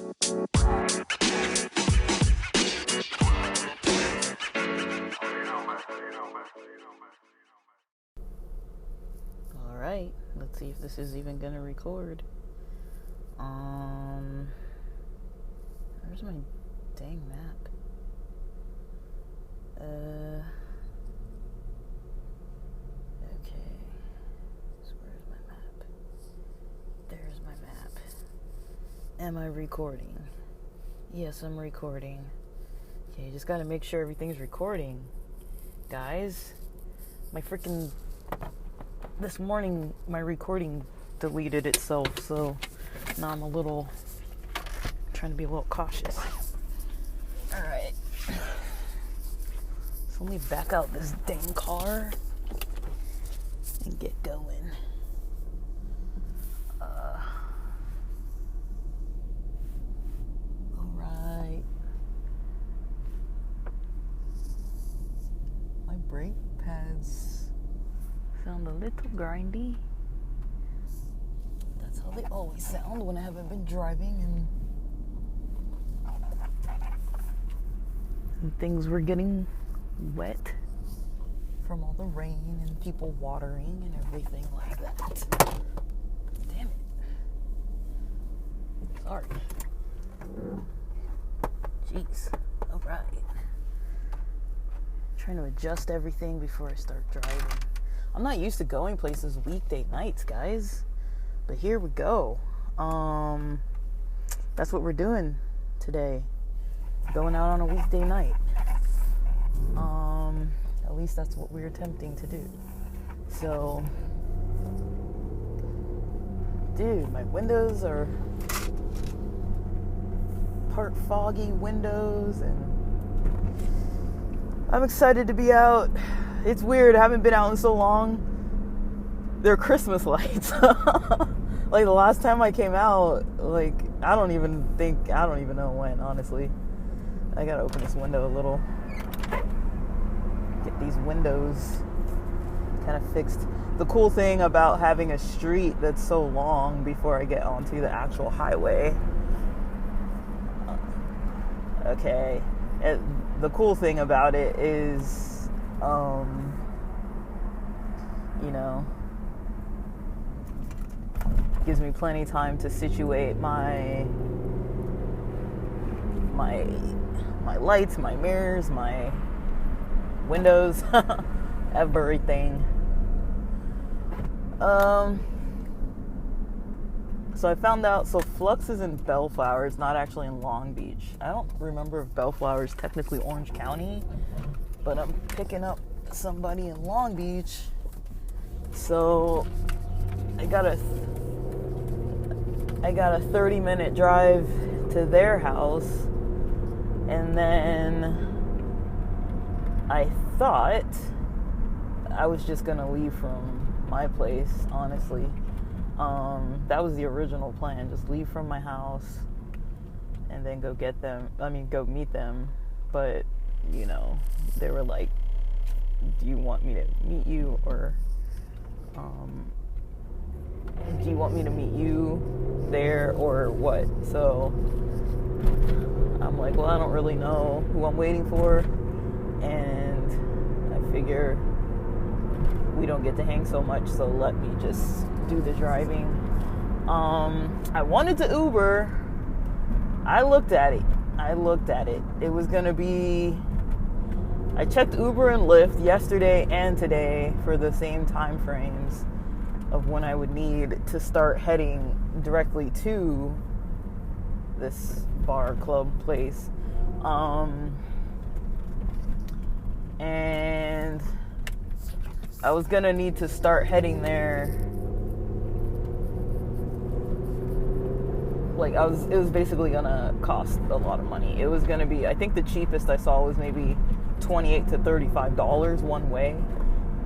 Alright, let's see if this is even gonna record. Where's my dang map? Okay. So where's my map? There's my map. Am I recording? Yes, I'm recording. Okay, just gotta make sure everything's recording. Guys, this morning my recording deleted itself, so now I'm trying to be a little cautious. Alright. So let me back out this dang car and get going. Alright. My brake pads sound a little grindy. That's how they always sound when I haven't been driving and things were getting wet from all the rain and people watering and everything like that. Damn it. Sorry. Jeez. Alright. Trying to adjust everything before I start driving. I'm not used to going places weekday nights, guys. But here we go. That's what we're doing today. Going out on a weekday night. At least that's what we're attempting to do. So, dude, my windows are part foggy windows, and I'm excited to be out. It's weird, I haven't been out in so long. They're Christmas lights. Like the last time I came out, I don't even know when, honestly. I gotta open this window a little. Get these windows kind of fixed. The cool thing about having a street that's so long before I get onto the actual highway. Okay. The cool thing about it is, gives me plenty of time to situate my lights, my mirrors, my windows, everything. So I found out, so Flux is in Bellflower, it's not actually in Long Beach. I don't remember if Bellflower is technically Orange County, but I'm picking up somebody in Long Beach. So I got a 30-minute drive to their house, and then I thought I was just gonna leave from my place, honestly. That was the original plan, just leave from my house and then go meet them. But, they were like, do you want me to meet you, or do you want me to meet you there, or what? So I'm like, well, I don't really know who I'm waiting for, and I figure we don't get to hang so much, so let me just do the driving. I wanted to Uber. I looked at it. It was gonna be, I checked Uber and Lyft yesterday and today for the same time frames of when I would need to start heading directly to this bar club place. And I was gonna need to start heading there. It was basically gonna cost a lot of money. It was gonna be, I think the cheapest I saw was maybe $28 to $35 one way.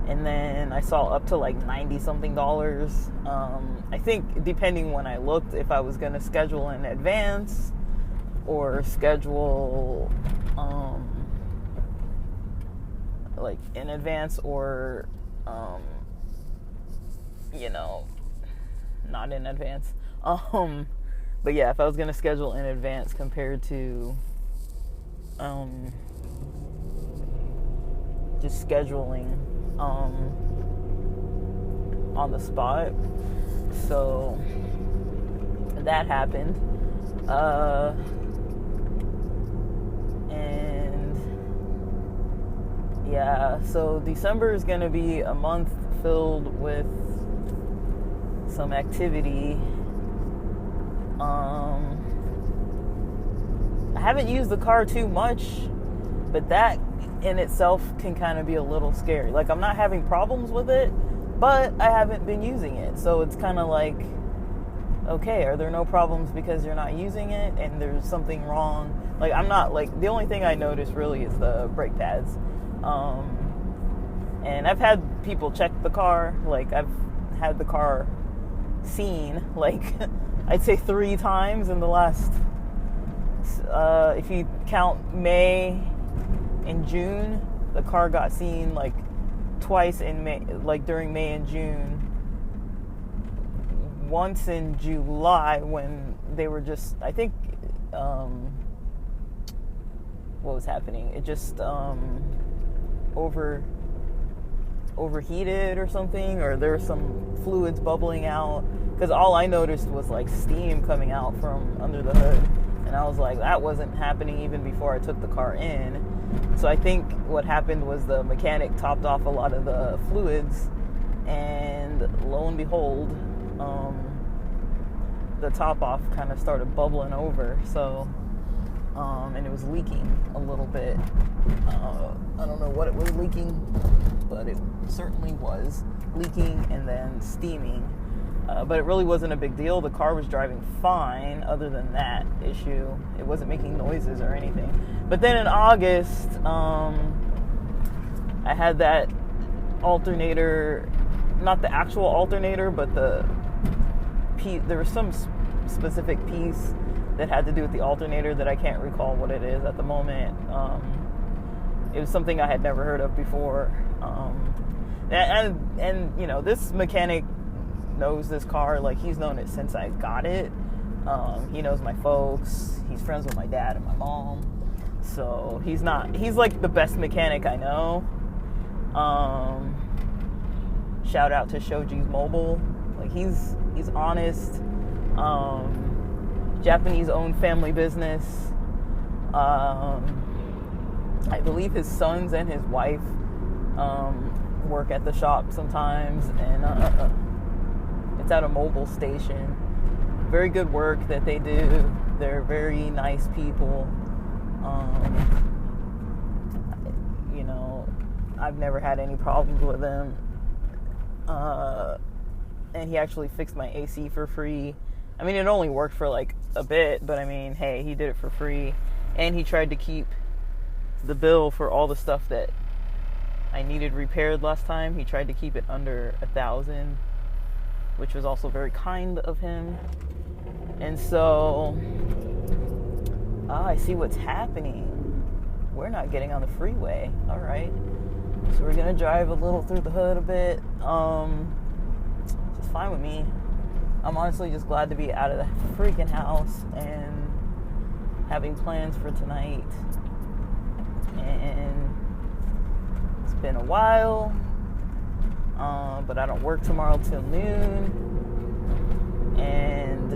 And then I saw up to $90 something. I think depending when I looked, if I was gonna schedule in advance or schedule in advance, or not in advance. But yeah, if I was going to schedule in advance compared to just scheduling on the spot. So that happened. And yeah, so December is going to be a month filled with some activity. I haven't used the car too much, but that in itself can kind of be a little scary. Like, I'm not having problems with it, but I haven't been using it. So it's kind of like, okay, are there no problems because you're not using it and there's something wrong? Like, I'm not, like, the only thing I notice really is the brake pads. And I've had people check the car. Like, I've had the car seen, like, I'd say 3 times in the last, if you count May and June, the car got seen, like, twice in May, like, during May and June. Once in July when they were just, I think, what was happening? It just overheated or something, or there were some fluids bubbling out, because all I noticed was like steam coming out from under the hood, and I was like, that wasn't happening even before I took the car in. So I think what happened was the mechanic topped off a lot of the fluids, and lo and behold, the top off kind of started bubbling over. So and it was leaking a little bit. I don't know what it was leaking, but it certainly was leaking and then steaming. But it really wasn't a big deal. The car was driving fine other than that issue. It wasn't making noises or anything. But then in August, I had that alternator, not the actual alternator, but there was some specific piece that had to do with the alternator that I can't recall what it is at the moment. It was something I had never heard of before. And you know, this mechanic knows this car. Like, he's known it since I got it. He knows my folks. He's friends with my dad and my mom. So he's like the best mechanic I know. Shout out to Shoji's Mobile. Like, he's honest. Japanese owned family business. I believe his sons and his wife work at the shop sometimes, and it's at a mobile station. Very good work that they do. They're very nice people. You know, I've never had any problems with them. And he actually fixed my AC for free. I mean, it only worked for like a bit, but I mean, hey, he did it for free. And he tried to keep the bill for all the stuff that I needed repaired last time. He tried to keep it under $1,000, which was also very kind of him. And so, I see what's happening. We're not getting on the freeway. All right. So we're going to drive a little through the hood a bit. It's fine with me. I'm honestly just glad to be out of the freaking house and having plans for tonight. And it's been a while, but I don't work tomorrow till noon. And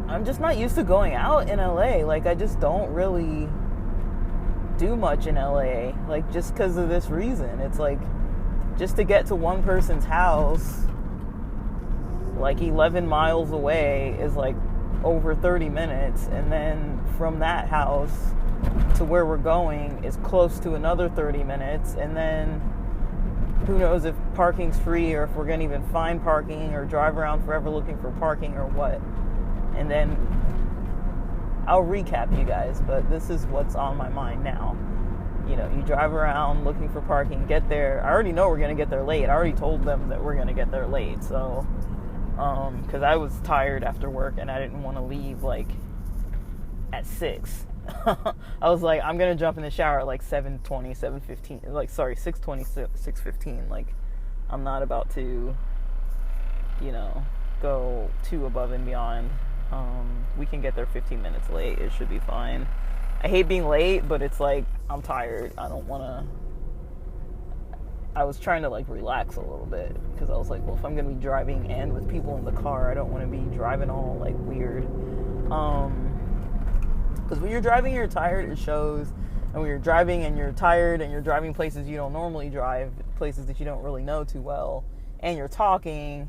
I'm just not used to going out in LA. Like, I just don't really do much in LA. Like, just because of this reason. It's like, just to get to one person's house, like 11 miles away, is like over 30 minutes. And then from that house to where we're going is close to another 30 minutes. And then who knows if parking's free, or if we're going to even find parking, or drive around forever looking for parking, or what. And then I'll recap you guys, but this is what's on my mind now. You know, you drive around looking for parking, get there. I already know we're going to get there late. I already told them that we're going to get there late. So, because I was tired after work and I didn't want to leave like at 6. I was like, I'm going to jump in the shower at like 7:20, 7:15. Like, sorry, 6:20, 6:15. Like, I'm not about to, you know, go too above and beyond. We can get there 15 minutes late. It should be fine. I hate being late, but it's like, I'm tired. I don't want to... I was trying to like relax a little bit because I was like, well, if I'm going to be driving and with people in the car, I don't want to be driving all like weird. Because when you're driving, you're tired, it shows. And when you're driving and you're tired and you're driving places you don't normally drive, places that you don't really know too well, and you're talking,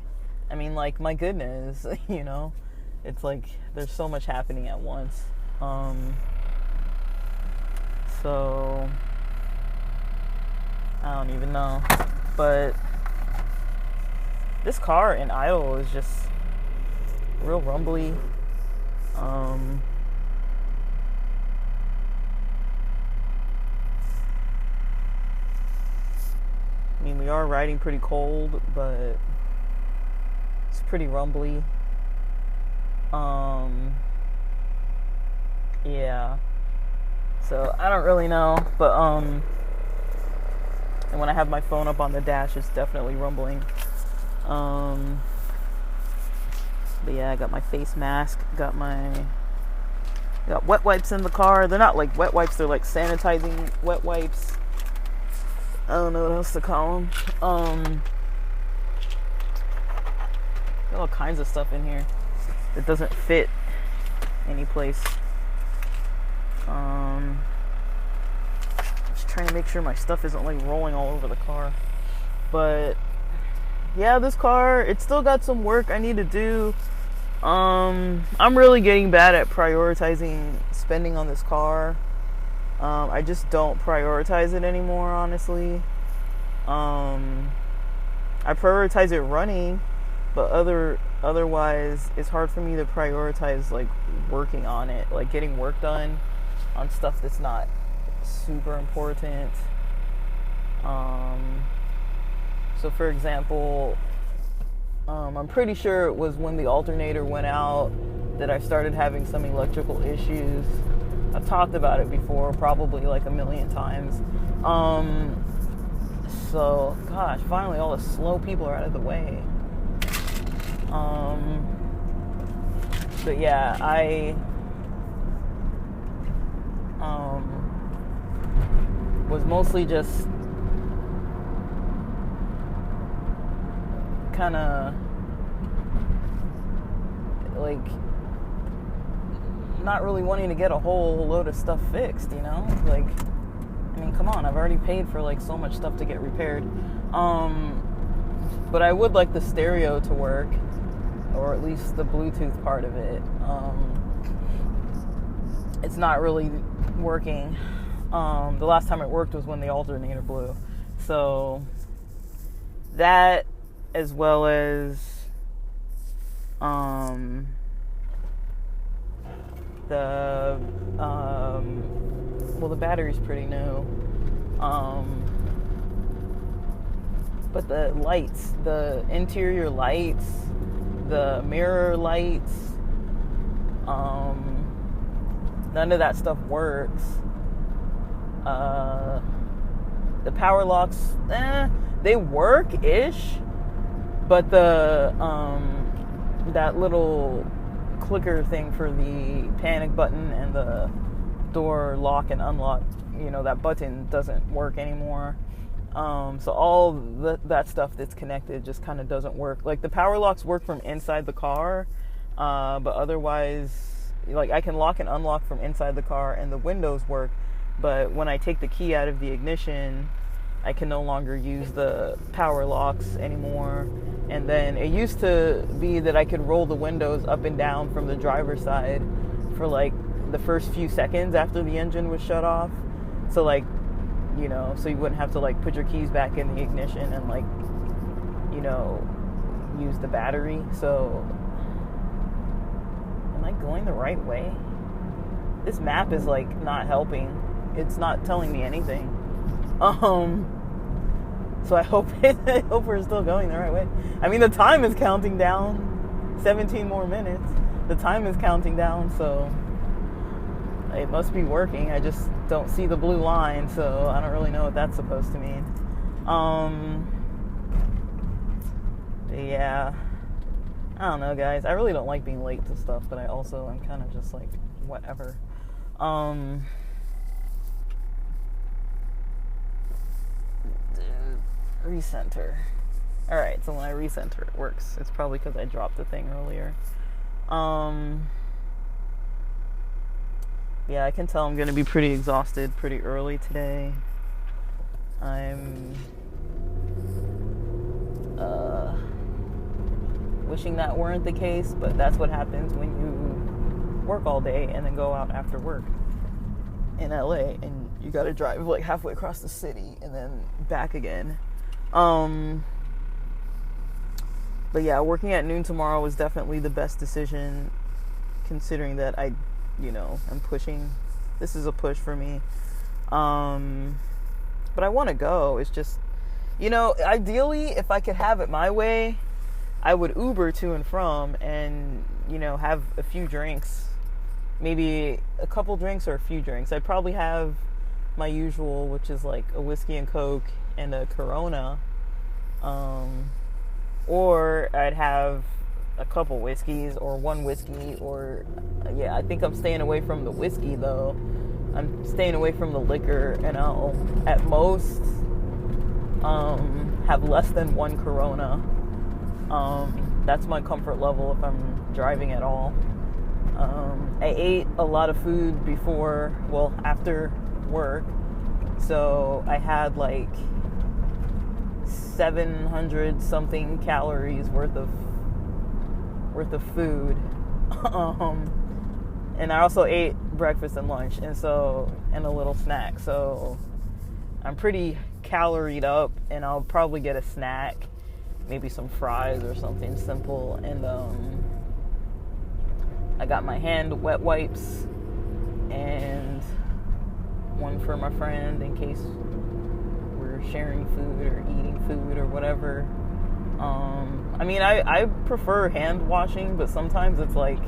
I mean, like, my goodness, you know, it's like there's so much happening at once. So I don't even know, but this car in idle is just real rumbly. I mean, we are riding pretty cold, but it's pretty rumbly. Yeah. So I don't really know, but and when I have my phone up on the dash, it's definitely rumbling. But yeah, I got my face mask, got wet wipes in the car. They're not like wet wipes, they're like sanitizing wet wipes. I don't know what else to call them. Got all kinds of stuff in here that doesn't fit any place. Just trying to make sure my stuff isn't like rolling all over the car. But yeah, this car, it's still got some work I need to do. I'm really getting bad at prioritizing spending on this car. I just don't prioritize it anymore, honestly. I prioritize it running, but otherwise it's hard for me to prioritize like working on it, like getting work done on stuff that's not super important. So for example, I'm pretty sure it was when the alternator went out that I started having some electrical issues. I've talked about it before, probably like a million times. So, gosh, finally all the slow people are out of the way. But yeah, I was mostly just kind of like not really wanting to get a whole load of stuff fixed, you know? Like, I mean, come on, I've already paid for like so much stuff to get repaired. But I would like the stereo to work, or at least the Bluetooth part of it. It's not really working. The last time it worked was when the alternator blew. So that, as well as the battery's pretty new. But the lights, the interior lights, the mirror lights, none of that stuff works. The power locks, they work-ish, but the that little clicker thing for the panic button and the door lock and unlock, you know, that button doesn't work anymore. So all that stuff that's connected just kind of doesn't work. Like, the power locks work from inside the car, but otherwise, like, I can lock and unlock from inside the car and the windows work, but when I take the key out of the ignition, I can no longer use the power locks anymore. And then it used to be that I could roll the windows up and down from the driver's side for like the first few seconds after the engine was shut off. So like, you know, so you wouldn't have to like put your keys back in the ignition and like, you know, use the battery. So am I going the right way? This map is like not helping. It's not telling me anything. So I hope we're still going the right way. I mean, the time is counting down. 17 more minutes. The time is counting down, so it must be working. I just don't see the blue line, so I don't really know what that's supposed to mean. Yeah. I don't know, guys. I really don't like being late to stuff, but I also am kind of just like, whatever. Recenter. Alright, so when I recenter, it works. It's probably because I dropped the thing earlier. Yeah, I can tell I'm going to be pretty exhausted pretty early today. I'm wishing that weren't the case, but that's what happens when you work all day and then go out after work in LA, and you got to drive like halfway across the city and then back again. But yeah, working at noon tomorrow was definitely the best decision, considering that I'm pushing. This is a push for me. But I want to go. It's just, ideally, if I could have it my way, I would Uber to and from and, have a few drinks. Maybe a couple drinks or a few drinks. I'd probably have my usual, which is like a whiskey and Coke and a Corona. Or I'd have a couple whiskeys or one whiskey, or I think I'm staying away from the whiskey though. I'm staying away from the liquor, and I'll at most have less than one Corona. That's my comfort level if I'm driving at all. I ate a lot of food after work, so I had like 700 something calories worth of food. And I also ate breakfast and lunch, and a little snack. So I'm pretty caloried up, and I'll probably get a snack, maybe some fries or something simple. And I got my hand wet wipes and one for my friend in case we're sharing food or eating food or whatever. I prefer hand washing, but sometimes it's like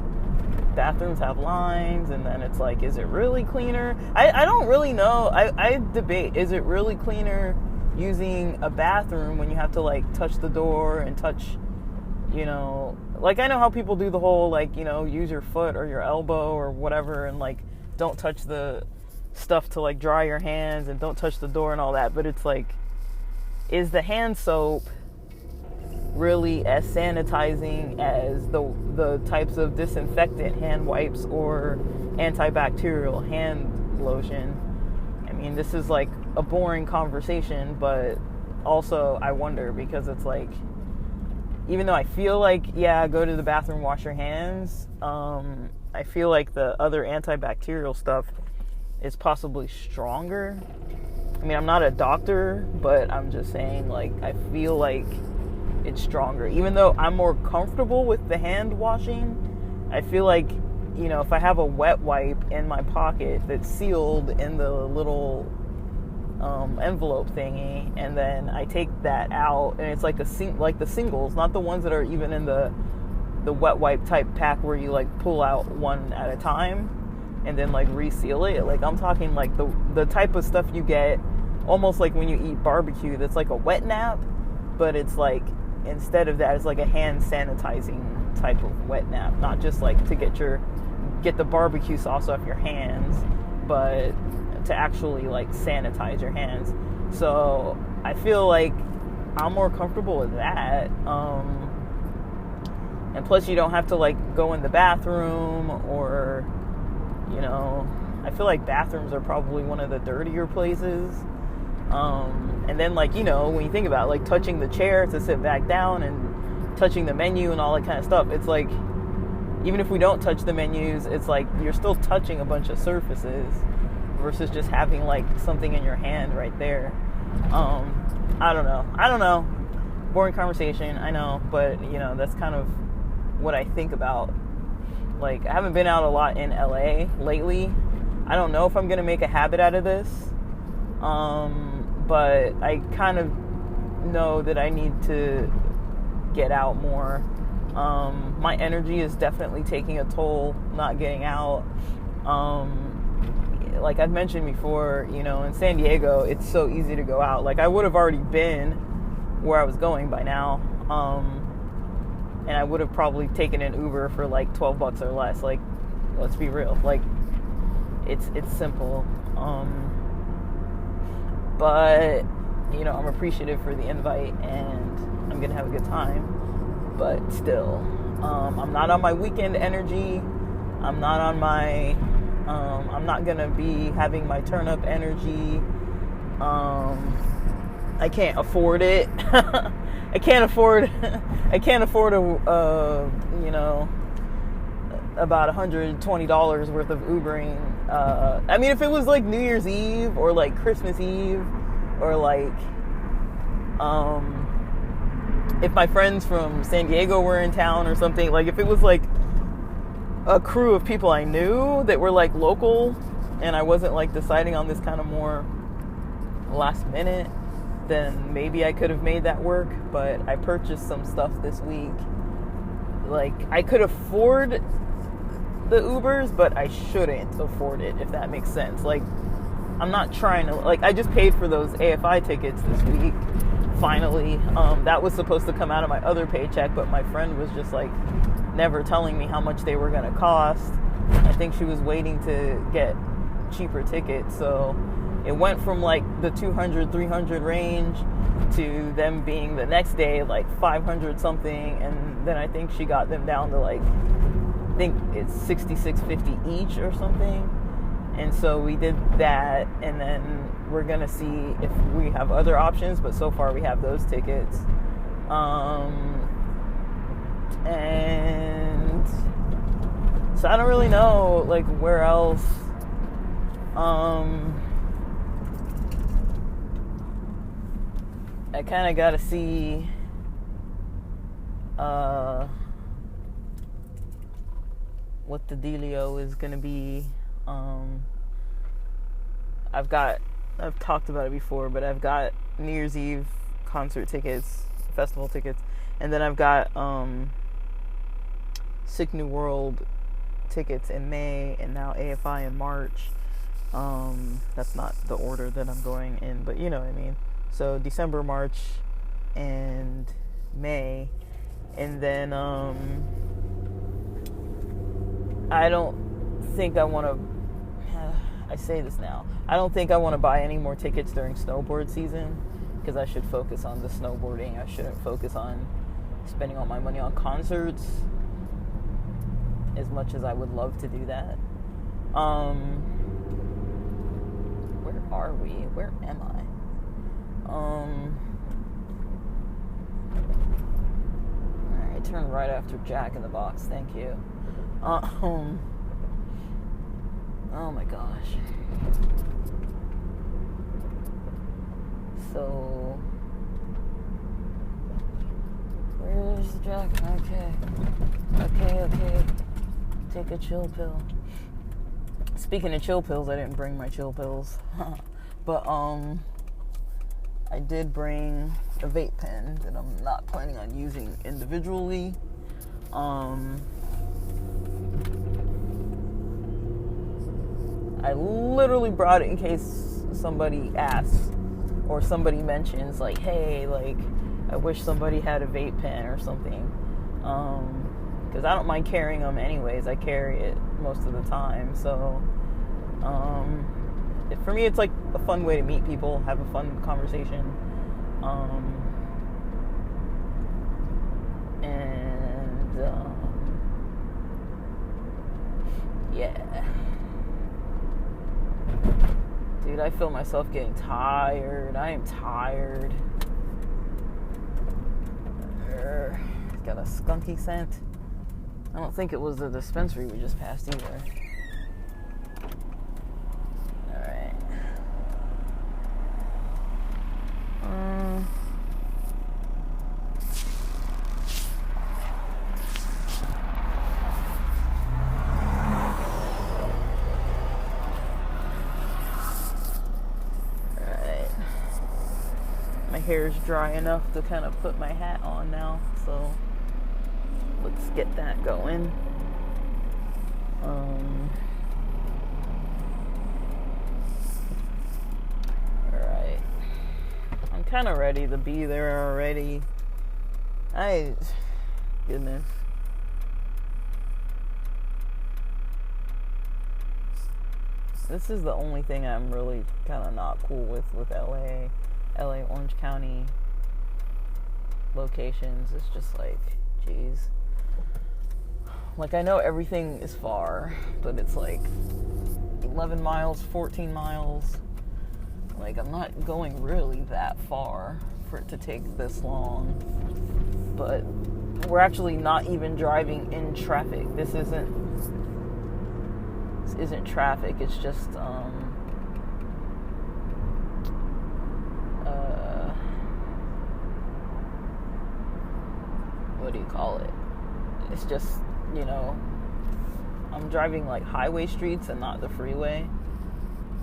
bathrooms have lines, and then it's like, is it really cleaner? I don't really know. I debate, is it really cleaner using a bathroom when you have to like touch the door and touch, like I know how people do the whole like, use your foot or your elbow or whatever, and like don't touch the stuff to like dry your hands, and don't touch the door and all that. But it's like, is the hand soap really as sanitizing as the types of disinfectant hand wipes or antibacterial hand lotion? I mean, this is like a boring conversation, but also I wonder, because it's like, even though I feel like, go to the bathroom, wash your hands, I feel like the other antibacterial stuff is possibly stronger. I mean, I'm not a doctor, but I'm just saying, like, I feel like it's stronger. Even though I'm more comfortable with the hand washing, I feel like, if I have a wet wipe in my pocket that's sealed in the little envelope thingy, and then I take that out, and it's like the singles, not the ones that are even in the wet wipe type pack where you like pull out one at a time and then like reseal it. Like, I'm talking like the type of stuff you get almost like when you eat barbecue, that's like a wet nap, but it's like, instead of that, it's like a hand sanitizing type of wet nap, not just like to get the barbecue sauce off your hands, but to actually like sanitize your hands. So I feel like I'm more comfortable with that. And plus, you don't have to like go in the bathroom, or I feel like bathrooms are probably one of the dirtier places. And then like, when you think about it, like touching the chair to sit back down and touching the menu and all that kind of stuff, it's like, even if we don't touch the menus, it's like you're still touching a bunch of surfaces versus just having like something in your hand right there. I don't know. Boring conversation, I know, but that's kind of what I think about. Like, I haven't been out a lot in LA lately. I don't know if I'm gonna make a habit out of this. But I kind of know that I need to get out more. My energy is definitely taking a toll not getting out. Like I've mentioned before, in San Diego, it's so easy to go out. Like, I would have already been where I was going by now. and I would have probably taken an Uber for like $12 or less. Like, let's be real. Like, it's simple. But you know, I'm appreciative for the invite, and I'm gonna have a good time. But still, I'm not on my weekend energy. I'm not on my. I'm not gonna be having my turn up energy. I can't afford it. I can't afford a you know, about $120 worth of Ubering. I mean, if it was like New Year's Eve or like Christmas Eve, or like if my friends from San Diego were in town or something, like if it was like a crew of people I knew that were like local, and I wasn't like deciding on this kind of more last minute, then maybe I could have made that work. But I purchased some stuff this week. Like, I could afford the Ubers, but I shouldn't afford it, if that makes sense. Like, I'm not trying to, like, I just paid for those AFI tickets this week, finally. That was supposed to come out of my other paycheck, but my friend was just like never telling me how much they were going to cost. I think she was waiting to get cheaper tickets, so it went from like the 200, 300 range to them being the next day like 500 something, and then I think she got them down to like, I think it's $66.50 each or something. And so we did that, and then we're gonna see if we have other options, but so far we have those tickets. And so I don't really know like where else. I kind of got to see what the dealio is going to be. I've talked about it before, but I've got New Year's Eve concert tickets, festival tickets, and then I've got Sick New World tickets in May, and now AFI in March. That's not the order that I'm going in, but you know what I mean. So December, March, and May, and then I don't think I want to. I say this now. I don't think I want to buy any more tickets during snowboard season, because I should focus on the snowboarding. I shouldn't focus on spending all my money on concerts, as much as I would love to do that. Where are we? Where am I? Alright, turn right after Jack in the Box, thank you. Oh my gosh. So, where's Jack? Okay. Take a chill pill. Speaking of chill pills, I didn't bring my chill pills. But, I did bring a vape pen that I'm not planning on using individually. I literally brought it in case somebody asks, or somebody mentions, like, hey, like, I wish somebody had a vape pen or something. Because I don't mind carrying them anyways. I carry it most of the time. So, for me, it's like a fun way to meet people, have a fun conversation. Yeah. Dude, I feel myself getting tired. I am tired. It's got a skunky scent. I don't think it was the dispensary we just passed either. Alright. My hair's dry enough to kind of put my hat on now, so let's get that going. Alright. I'm kind of ready to be there already. Goodness. This is the only thing I'm really kind of not cool with LA, Orange County locations. It's just like, geez. Like, I know everything is far, but it's like 11 miles, 14 miles. Like, I'm not going really that far for it to take this long. But we're actually not even driving in traffic. This isn't traffic. It's just what do you call it? It's just, you know, I'm driving like highway streets and not the freeway.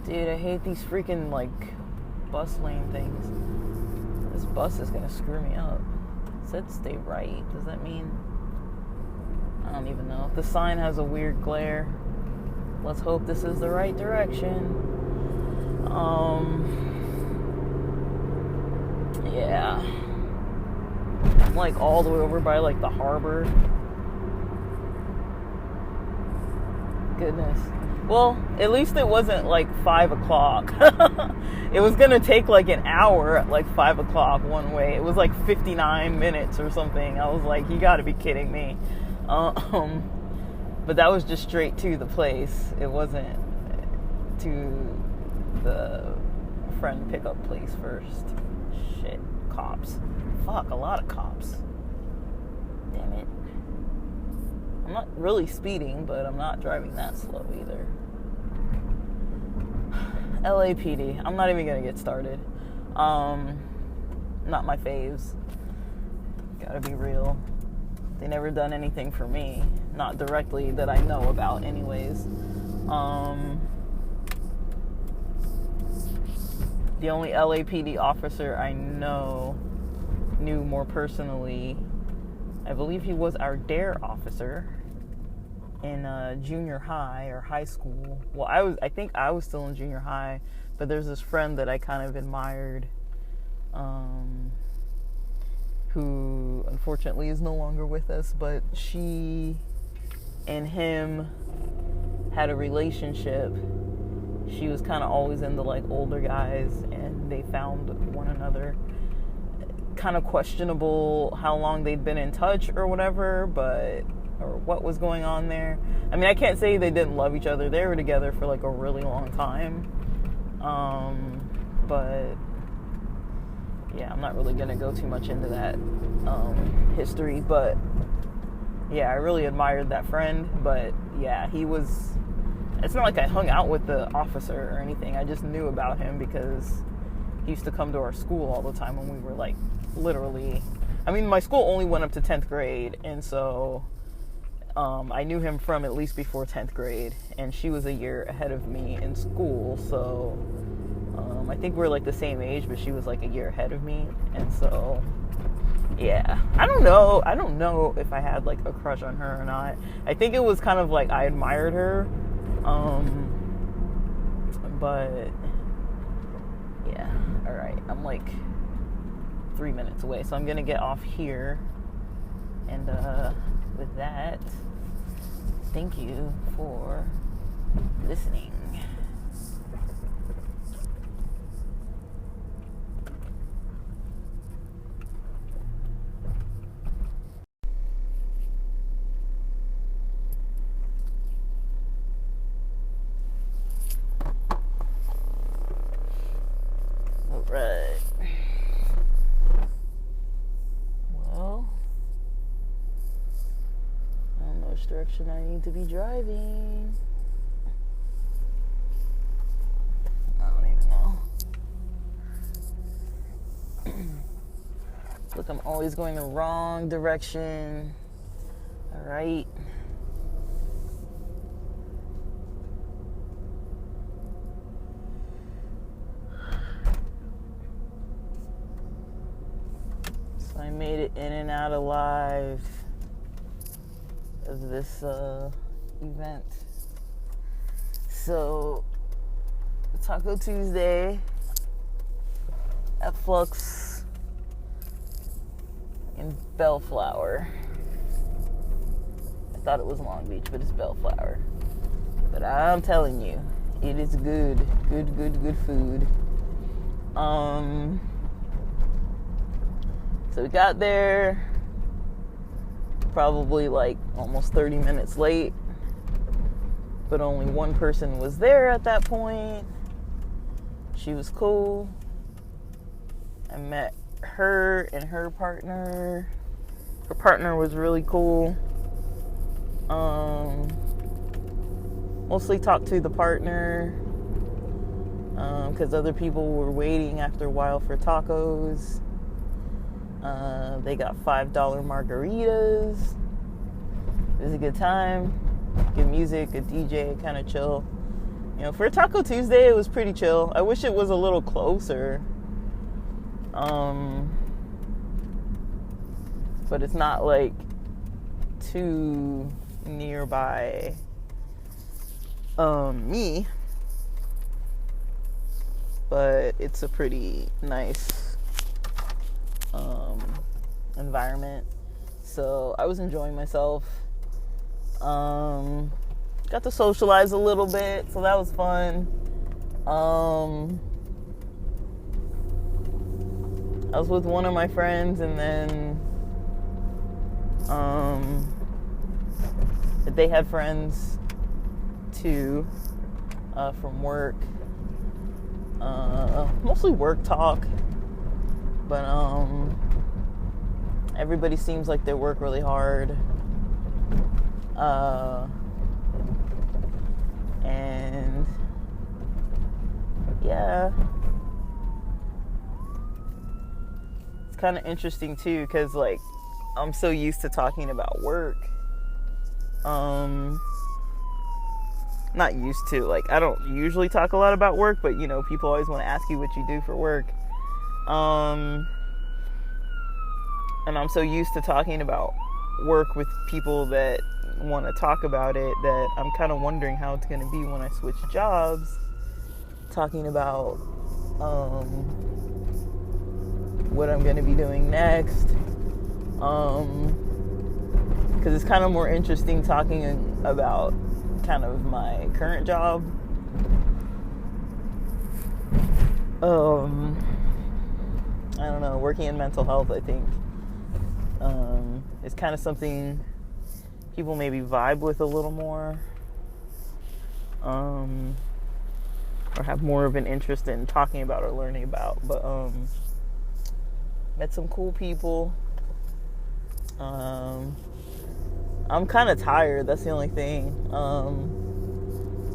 Dude, I hate these freaking like bus lane things. This bus is gonna screw me up. It said stay right. Does that mean? I don't even know. The sign has a weird glare. Let's hope this is the right direction. Yeah. I'm like all the way over by like the harbor. Goodness. Well, at least it wasn't like 5 o'clock. It was gonna take like an hour at like 5 o'clock one way. It was like 59 minutes or something. I was like, you gotta be kidding me. But that was just straight to the place. It wasn't to the friend pickup place first. Shit. Cops. Fuck, a lot of cops. Damn it. I'm not really speeding, but I'm not driving that slow either. LAPD. I'm not even gonna get started. Not my faves. Gotta be real. They never done anything for me. Not directly that I know about anyways. The only LAPD officer I knew more personally, I believe he was our DARE officer in junior high or high school. Well, I think I was still in junior high, but there's this friend that I kind of admired, who unfortunately is no longer with us, but she and him had a relationship. She was kind of always into like older guys, and they found one another. Kind of questionable how long they'd been in touch or whatever, or what was going on there. I mean, I can't say they didn't love each other. They were together for like a really long time. But yeah, I'm not really gonna go too much into that history, but yeah, I really admired that friend. But yeah, it's not like I hung out with the officer or anything. I just knew about him because he used to come to our school all the time when we were like literally, I mean, my school only went up to 10th grade, and so I knew him from at least before 10th grade, and she was a year ahead of me in school, so I think we're like the same age, but she was like a year ahead of me, and so yeah, I don't know if I had like a crush on her or not. I think it was kind of like I admired her, but yeah. Alright, I'm like 3 minutes away, so I'm gonna get off here, and with that, thank you for listening. Alright. Well, I don't know which direction I need to be driving. I don't even know. Look, I'm always going the wrong direction. Alright. I made it in and out alive of this event. So, Taco Tuesday at Flux in Bellflower. thought it was Long Beach, but it's Bellflower. But I'm telling you, it is good food. So we got there probably like almost 30 minutes late, but only one person was there at that point. She was cool. I met her and her partner. Her partner was really cool. Mostly talked to the partner because other people were waiting after a while for tacos. They got $5 margaritas. It was a good time. Good music, good DJ, kind of chill. You know, for Taco Tuesday, it was pretty chill. I wish it was a little closer. But it's not like too nearby me. But it's a pretty nice environment. So I was enjoying myself. Got to socialize a little bit, so that was fun. I was with one of my friends, and then they had friends too from work. Mostly work talk, but everybody seems like they work really hard. And yeah, it's kind of interesting too, because like I'm so used to talking about work. Not used to, like I don't usually talk a lot about work, but you know, people always want to ask you what you do for work. And I'm so used to talking about work with people that want to talk about it that I'm kind of wondering how it's going to be when I switch jobs, talking about what I'm going to be doing next, because it's kind of more interesting talking about kind of my current job. I don't know, working in mental health, I think is kind of something people maybe vibe with a little more, or have more of an interest in talking about or learning about. But met some cool people. I'm kind of tired, that's the only thing.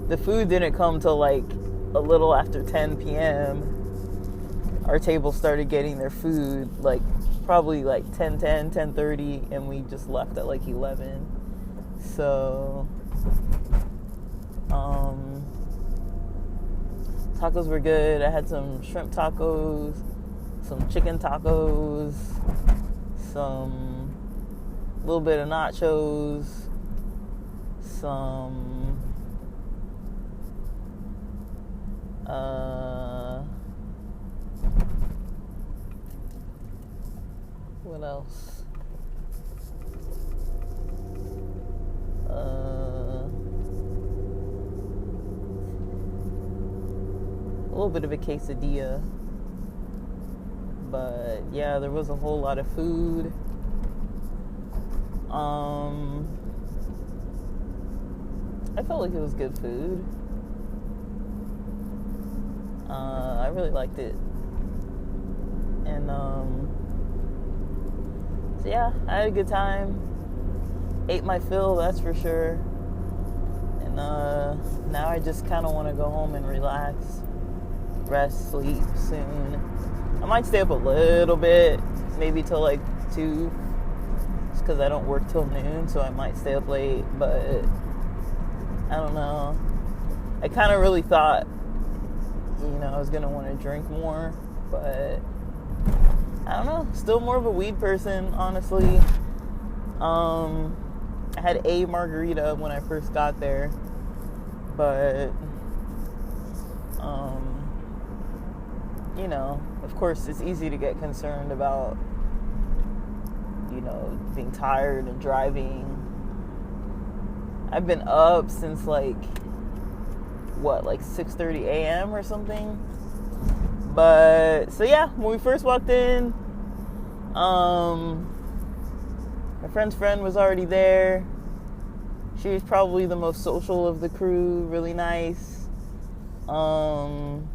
The food didn't come till like a little after 10 p.m. Our table started getting their food like probably like 10:10, 10:30, and we just left at like 11. So tacos were good. I had some shrimp tacos, some chicken tacos, some little bit of nachos, some what else? A little bit of a quesadilla. But yeah, there was a whole lot of food. I felt like it was good food. I really liked it. And so yeah, I had a good time. Ate my fill, that's for sure. And now I just kind of want to go home and relax, rest, sleep soon. I might stay up a little bit, maybe till like 2, just because I don't work till noon, so I might stay up late. But I don't know. I kind of really thought, I was gonna want to drink more, but I don't know. Still more of a weed person, honestly. I had a margarita when I first got there, but of course it's easy to get concerned about being tired and driving I've been up since like 6:30 a.m. or something. But so yeah, when we first walked in, my friend's friend was already there. She was probably the most social of the crew, really nice. And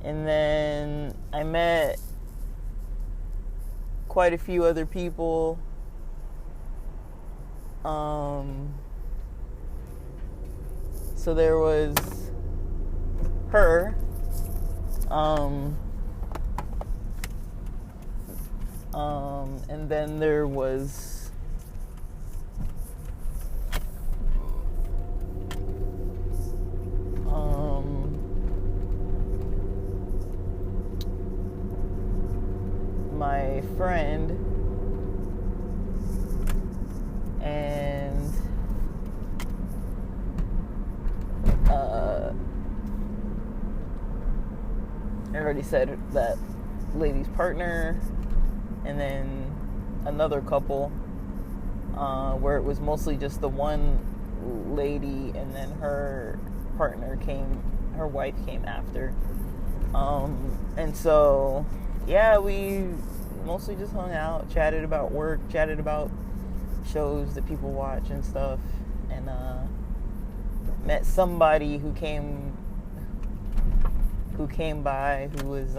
then I met quite a few other people. So there was her. And then there was my friend and I already said that lady's partner, and then another couple where it was mostly just the one lady, and then her wife came after. And so yeah, we mostly just hung out, chatted about work, chatted about shows that people watch and stuff, and met somebody who came by, who was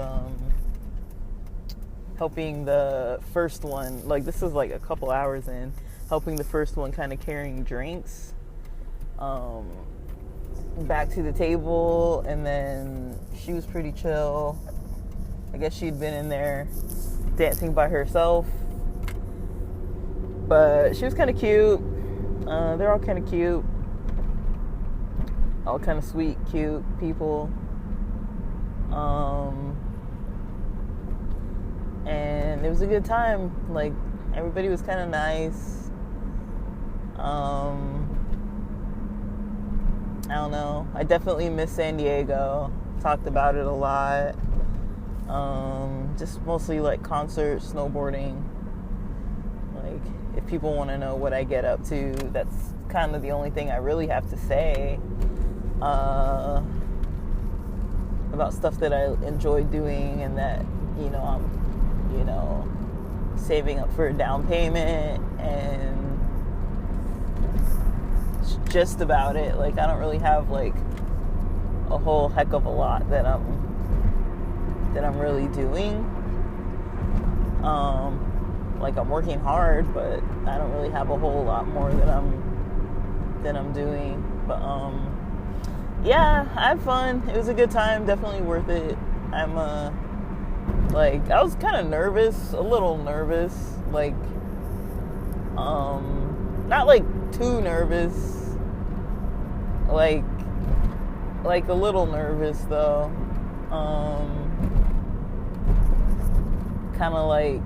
helping the first one, like this was like a couple hours in, helping the first one, kind of carrying drinks back to the table. And then she was pretty chill. I guess she'd been in there dancing by herself, but she was kind of cute. They're all kind of cute, all kind of sweet, cute people. And it was a good time. Like, everybody was kind of nice. I don't know. I definitely miss San Diego. Talked about it a lot. Just mostly like concerts, snowboarding. Like, if people want to know what I get up to, that's kind of the only thing I really have to say about stuff that I enjoy doing, and that, I'm, saving up for a down payment, and it's just about it. Like, I don't really have like a whole heck of a lot that I'm really doing. Like, I'm working hard, but I don't really have a whole lot more that I'm doing. But yeah, I had fun. It was a good time, definitely worth it. I'm I was kind of nervous, a little nervous, like not like too nervous, like a little nervous though. Kind of like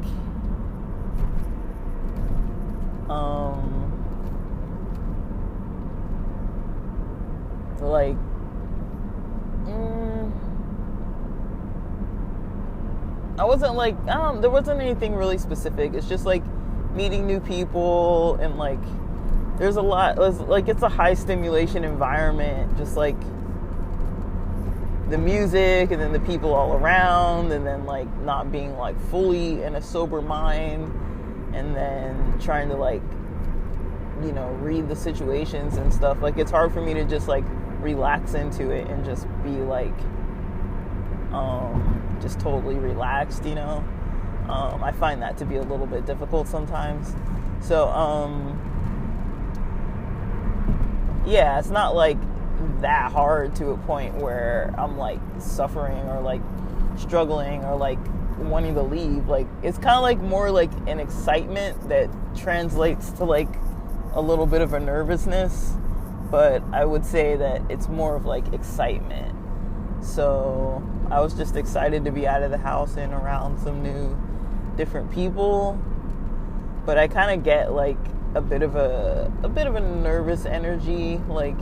I wasn't like, there wasn't anything really specific. It's just like meeting new people, and like there's a lot, like it's a high stimulation environment, just like the music, and then the people all around, and then like not being like fully in a sober mind, and then trying to like, read the situations and stuff. Like, it's hard for me to just like relax into it and just be like just totally relaxed, I find that to be a little bit difficult sometimes. So yeah, it's not like that hard to a point where I'm like suffering or like struggling or like wanting to leave. Like, it's kind of like more like an excitement that translates to like a little bit of a nervousness, but I would say that it's more of like excitement. So I was just excited to be out of the house and around some new different people, but I kind of get like a bit of a nervous energy. Like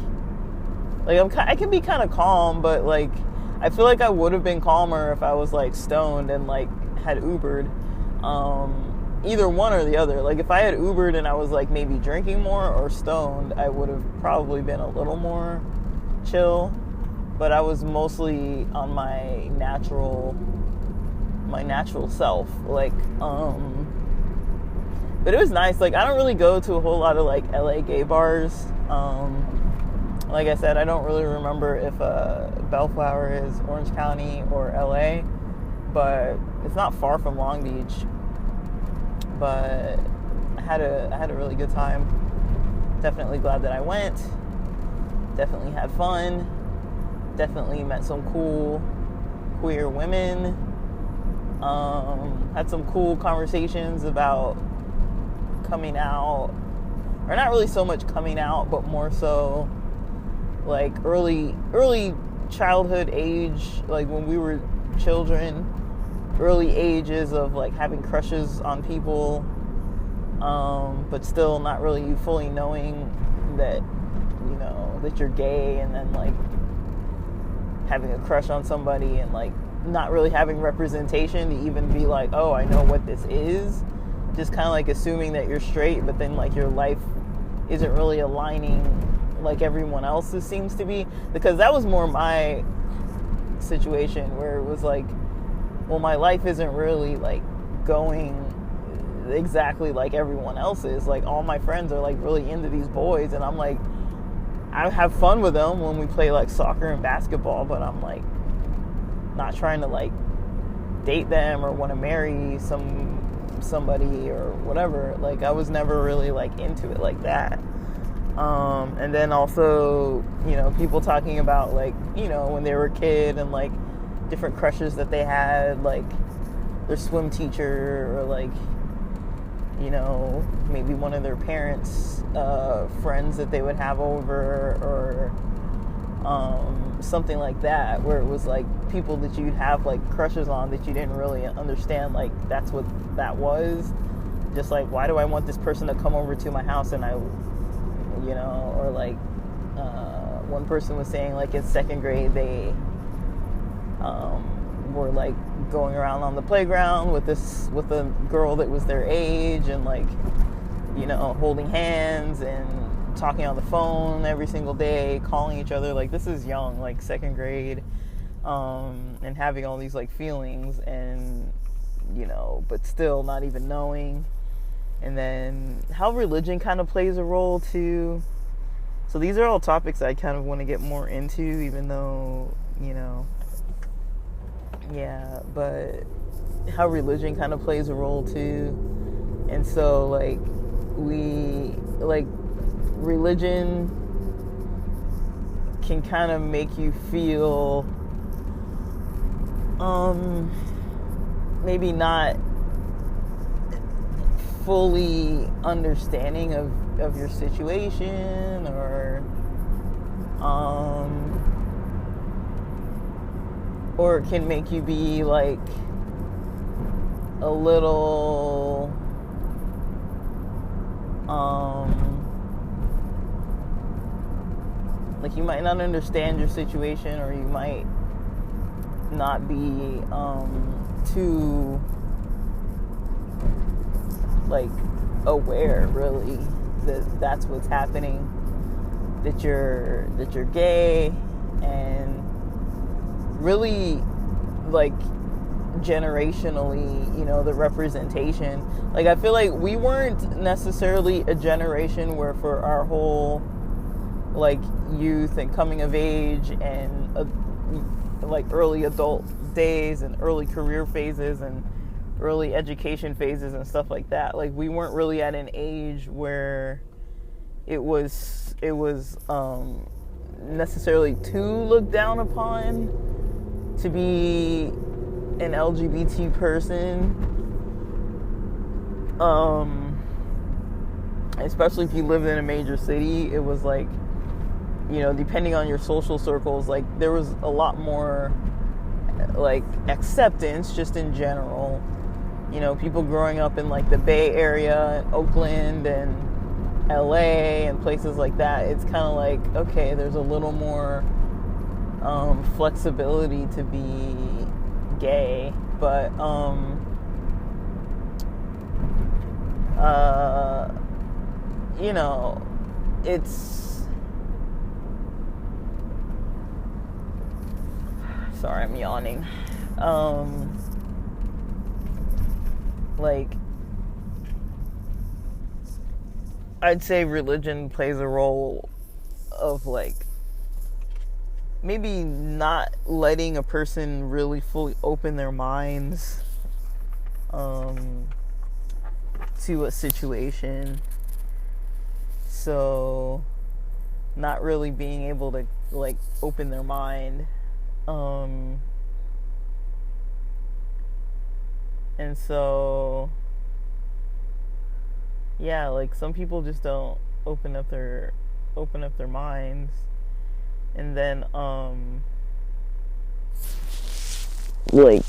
I can be kind of calm, but like I feel like I would have been calmer if I was like stoned and like had Ubered. either one or the other. Like, if I had Ubered and I was, like, maybe drinking more or stoned, I would have probably been a little more chill. But I was mostly on my natural self. Like, but it was nice. Like, I don't really go to a whole lot of, like, LA gay bars. Like I said, I don't really remember if Bellflower is Orange County or LA, but it's not far from Long Beach. But I had a really good time. Definitely glad that I went. Definitely had fun. Definitely met some cool queer women. Had some cool conversations about coming out, or not really so much coming out, but more so like early childhood age, like when we were children, early ages of like having crushes on people, but still not really fully knowing that, you know, that you're gay, and then like having a crush on somebody and like not really having representation to even be like, oh, I know what this is. Just kind of like assuming that you're straight, but then like your life isn't really aligning like everyone else's seems to be. Because that was more my situation, where it was like, well, my life isn't really like going exactly like everyone else's. Like, all my friends are like really into these boys, and I'm like, I have fun with them when we play like soccer and basketball, but I'm like not trying to like date them or want to marry somebody or whatever. Like, I was never really like into it like that. And then also, you know, people talking about like, you know, when they were a kid and like different crushes that they had, like their swim teacher, or like, you know, maybe one of their parents' friends that they would have over, or something like that, where it was like people that you'd have like crushes on that you didn't really understand, like that's what that was. Just like, why do I want this person to come over to my house? And I, you know, or like one person was saying like in second grade they were like going around on the playground with a girl that was their age, and like, you know, holding hands and talking on the phone every single day, calling each other. Like, this is young, like second grade, and having all these like feelings, and, you know, but still not even knowing. And then how religion kind of plays a role too. So these are all topics I kind of want to get more into, even though, you know, yeah, but how religion kind of plays a role too. And so like religion can kind of make you feel maybe not fully understanding of your situation, or it can make you be like a little like you might not understand your situation, or you might not be too like aware really that that's what's happening, that you're gay, and really like generationally, you know, the representation. Like, I feel like we weren't necessarily a generation where for our whole like youth and coming of age and like early adult days and early career phases and early education phases and stuff like that, like we weren't really at an age where it was necessarily too looked down upon to be an LGBT person, especially if you lived in a major city. It was like, you know, depending on your social circles, like there was a lot more like acceptance just in general. You know, people growing up in like the Bay Area and Oakland and LA and places like that, it's kind of like, okay, there's a little more flexibility to be gay, but you know, it's, sorry, I'm yawning. Like, I'd say religion plays a role of, like, maybe not letting a person really fully open their minds to a situation. So, not really being able to, like, open their mind. And so, yeah, like, some people just don't open up their minds. And then, like,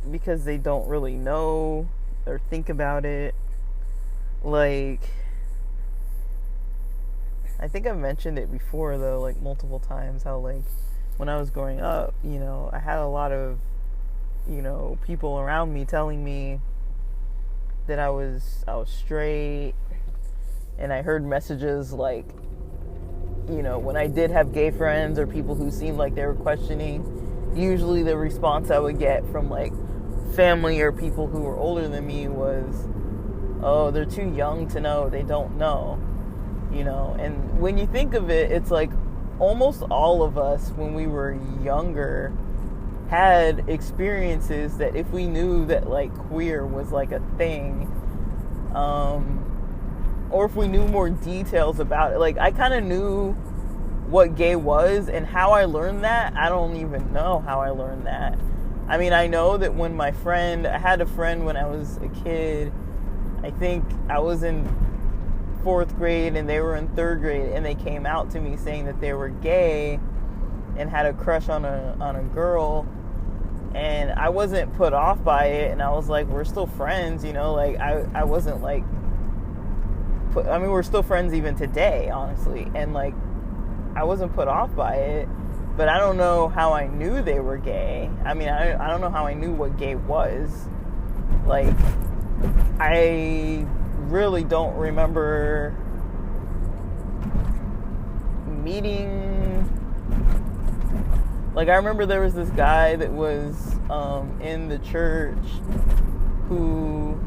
because they don't really know or think about it. Like, I think I've mentioned it before, though, like, multiple times, how, like, when I was growing up, you know, I had a lot of, you know, people around me telling me that I was straight, and I heard messages like, you know, when I did have gay friends or people who seemed like they were questioning, usually the response I would get from, like, family or people who were older than me was, oh, they're too young to know, they don't know, you know. And when you think of it, it's like almost all of us when we were younger had experiences that if we knew that, like, queer was like a thing, or if we knew more details about it. Like, I kind of knew what gay was, and how I learned that, I don't even know how I learned that. I mean, I know that when I had a friend when I was a kid, I think I was in 4th grade and they were in 3rd grade, and they came out to me saying that they were gay and had a crush on a girl, and I wasn't put off by it, and I was like, we're still friends, you know, like, I wasn't like, we're still friends even today, honestly, and, like, I wasn't put off by it, but I don't know how I knew they were gay. I mean, I don't know how I knew what gay was. Like, I really don't remember meeting, like, I remember there was this guy that was in the church who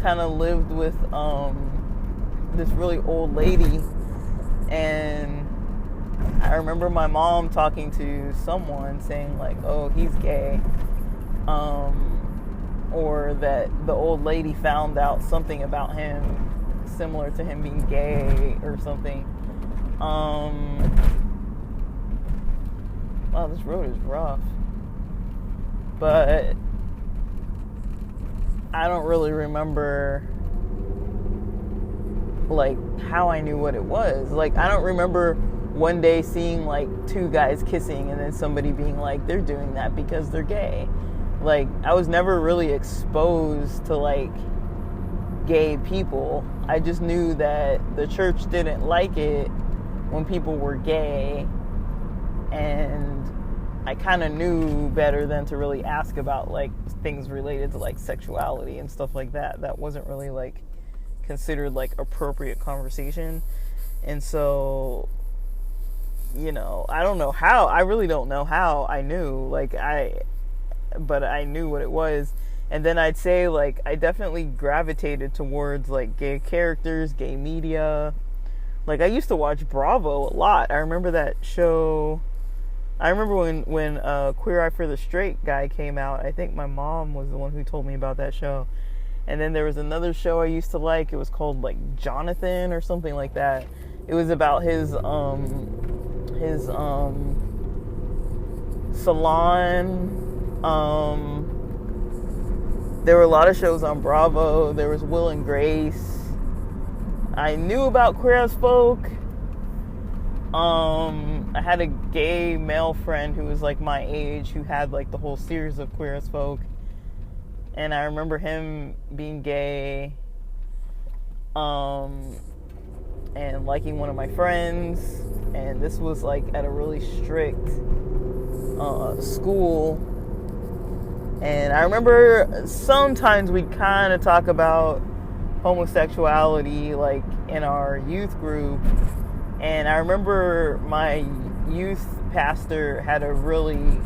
kind of lived with this really old lady, and I remember my mom talking to someone saying, like, oh, he's gay, or that the old lady found out something about him similar to him being gay or something. Wow, this road is rough. But I don't really remember, like, how I knew what it was. Like, I don't remember one day seeing, like, 2 guys kissing and then somebody being like, they're doing that because they're gay. Like, I was never really exposed to, like, gay people. I just knew that the church didn't like it when people were gay, and I kind of knew better than to really ask about, like, things related to, like, sexuality and stuff like that. That wasn't really, like, considered, like, appropriate conversation. And so, you know, I don't know how. I really don't know how I knew. Like, but I knew what it was. And then I'd say, like, I definitely gravitated towards, like, gay characters, gay media. Like, I used to watch Bravo a lot. I remember that show. I remember when Queer Eye for the Straight guy came out. I think my mom was the one who told me about that show. And then there was another show I used to like. It was called, like, Jonathan or something like that. It was about his salon. There were a lot of shows on Bravo. There was Will and Grace. I knew about Queer as Folk. I had a gay male friend who was, like, my age, who had, like, the whole series of Queer as Folk. And I remember him being gay, and liking one of my friends. And this was, like, at a really strict school. And I remember sometimes we'd kind of talk about homosexuality, like in our youth group. And I remember my youth pastor had a really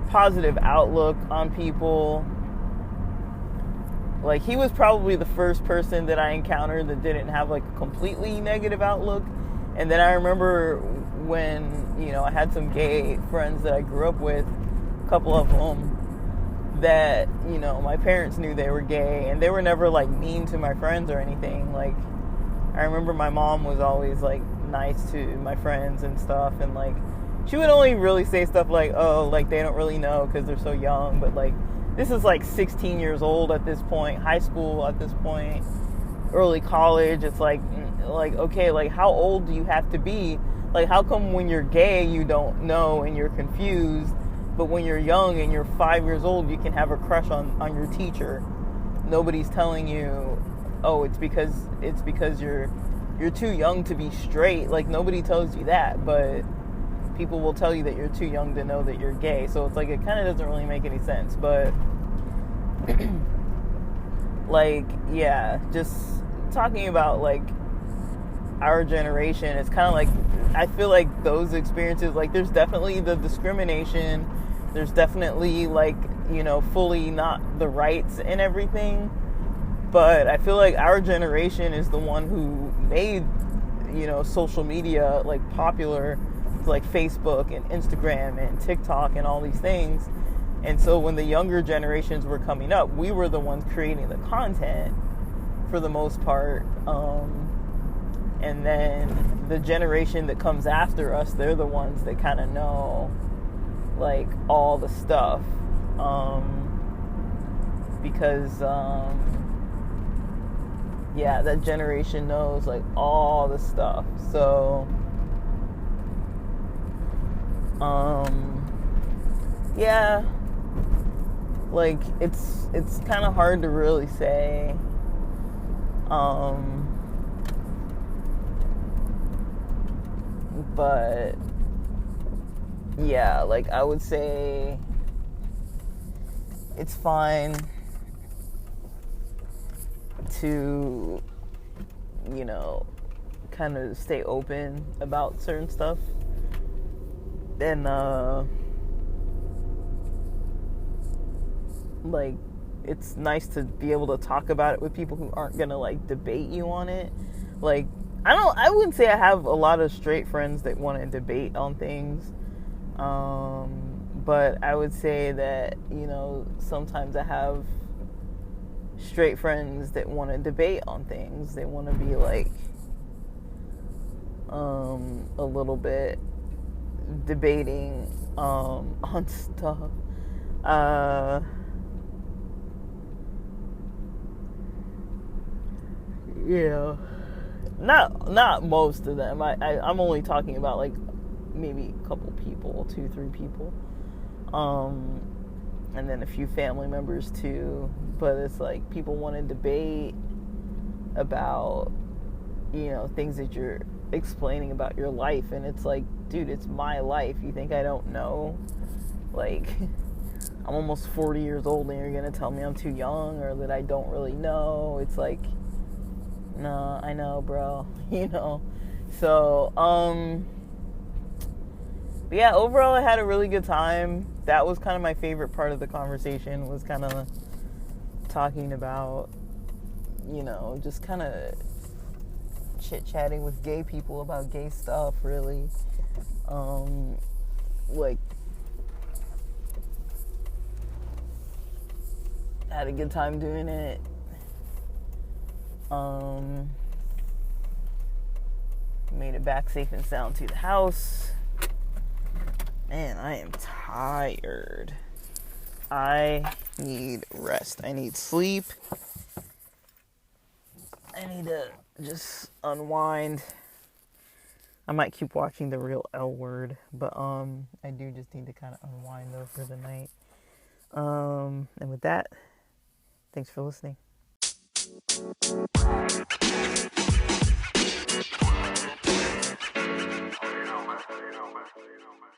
positive outlook on people. Like, he was probably the first person that I encountered that didn't have like a completely negative outlook. And then I remember when, you know, I had some gay friends that I grew up with, a couple of them, that, you know, my parents knew they were gay, and they were never like mean to my friends or anything. Like, I remember my mom was always like nice to my friends and stuff, and like she would only really say stuff like, oh, like they don't really know because they're so young. But like, this is like 16 years old at this point, high school at this point, early college. It's like okay, like how old do you have to be? Like, how come when you're gay you don't know and you're confused, but when you're young and you're 5 years old you can have a crush on your teacher? Nobody's telling you, oh, it's because you're too young to be straight. Like, nobody tells you that, but people will tell you that you're too young to know that you're gay. So it's like, it kind of doesn't really make any sense. But like, yeah, just talking about like our generation, it's kind of like, I feel like those experiences, like there's definitely the discrimination, there's definitely like, you know, fully not the rights and everything, but I feel like our generation is the one who made, you know, social media like popular, like Facebook and Instagram and TikTok and all these things. And so when the younger generations were coming up, we were the ones creating the content for the most part. And then the generation that comes after us, they're the ones that kind of know like all the stuff. Because yeah, that generation knows like all the stuff. So yeah, like it's kind of hard to really say. But yeah, like I would say it's fine to, you know, kind of stay open about certain stuff. And like, it's nice to be able to talk about it with people who aren't gonna like debate you on it. Like, I wouldn't say I have a lot of straight friends that want to debate on things. But I would say that, you know, sometimes I have straight friends that want to debate on things. They want to be like, a little bit debating, on stuff. Yeah. Not most of them. I'm only talking about like maybe a couple people, 2-3 people, and then a few family members too. But it's like, people want to debate about, you know, things that you're explaining about your life, and it's like, dude, it's my life. You think I don't know? Like, I'm almost 40 years old and you're gonna tell me I'm too young or that I don't really know? It's like, no, I know, bro. You know. So, but yeah, overall I had a really good time. That was kind of my favorite part of the conversation, was kind of talking about, you know, just kind of chit-chatting with gay people about gay stuff, really. Like, had a good time doing it. Made it back safe and sound to the house. Man, I am tired. I need rest. I need sleep. I need to just unwind. I might keep watching The Real L Word, but I do just need to kind of unwind though for the night. And with that, thanks for listening. You know, man.